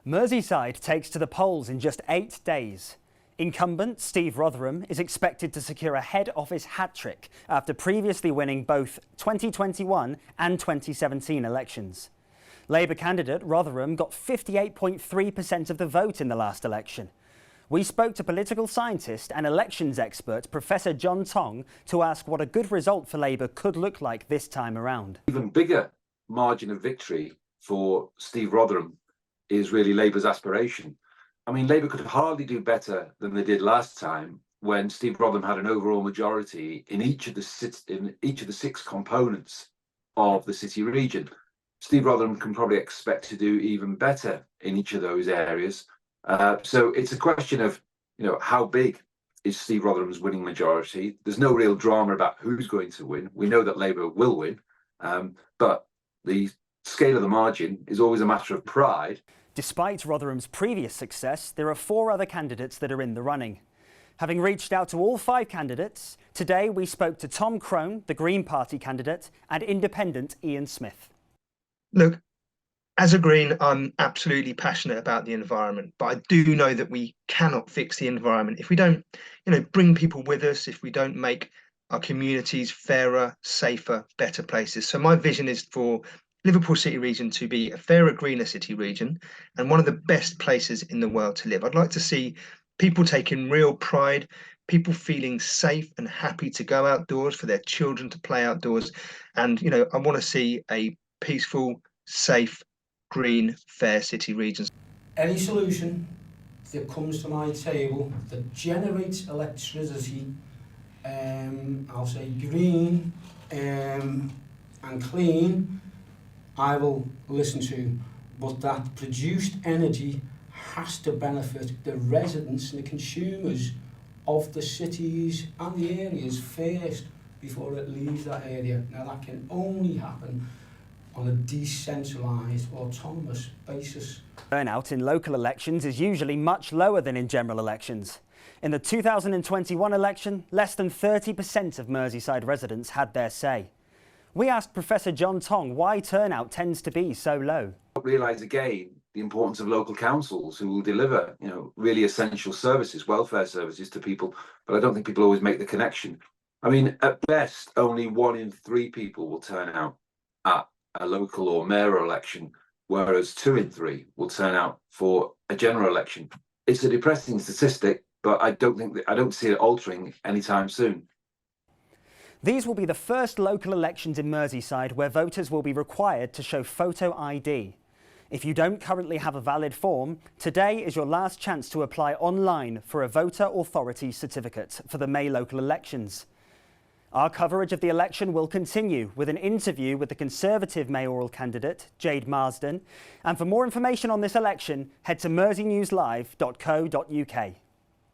Merseyside takes to the polls in just 8 days. Incumbent Steve Rotheram is expected to secure a head office hat-trick after previously winning both 2021 and 2017 elections. Labour candidate Rotheram got 58.3% of the vote in the last election. We spoke to political scientist and elections expert Professor John Tong to ask what a good result for Labour could look like this time around. Even bigger margin of victory for Steve Rotheram is really Labour's aspiration. I mean, Labour could hardly do better than they did last time when Steve Rotheram had an overall majority in each of the 6 components of the city region. Steve Rotheram can probably expect to do even better in each of those areas. So it's a question of, how big is Steve Rotheram's winning majority? There's no real drama about who's going to win. We know that Labour will win, but the scale of the margin is always a matter of pride. Despite Rotheram's previous success, there are 4 other candidates that are in the running. Having reached out to all 5 candidates, today we spoke to Tom Crone, the Green Party candidate, and independent Ian Smith. Look, as a Green, I'm absolutely passionate about the environment, but I do know that we cannot fix the environment if we don't, bring people with us, if we don't make our communities fairer, safer, better places. So my vision is for Liverpool City region to be a fairer, greener city region and one of the best places in the world to live. I'd like to see people taking real pride, people feeling safe and happy to go outdoors, for their children to play outdoors. And, I want to see a peaceful, safe, green, fair city region. Any solution that comes to my table that generates electricity, I'll say green and clean, I will listen to, but that produced energy has to benefit the residents and the consumers of the cities and the areas first before it leaves that area. Now that can only happen on a decentralised, autonomous basis. Turnout in local elections is usually much lower than in general elections. In the 2021 election, less than 30% of Merseyside residents had their say. We asked Professor John Tong why turnout tends to be so low. I realise again the importance of local councils who will deliver, really essential services, welfare services to people, but I don't think people always make the connection. I mean, at best, only 1 in 3 people will turn out at a local or mayoral election, whereas 2 in 3 will turn out for a general election. It's a depressing statistic, but I don't see it altering anytime soon. These will be the first local elections in Merseyside where voters will be required to show photo ID. If you don't currently have a valid form, today is your last chance to apply online for a voter authority certificate for the May local elections. Our coverage of the election will continue with an interview with the Conservative mayoral candidate, Jade Marsden. And for more information on this election, head to merseynewslive.co.uk.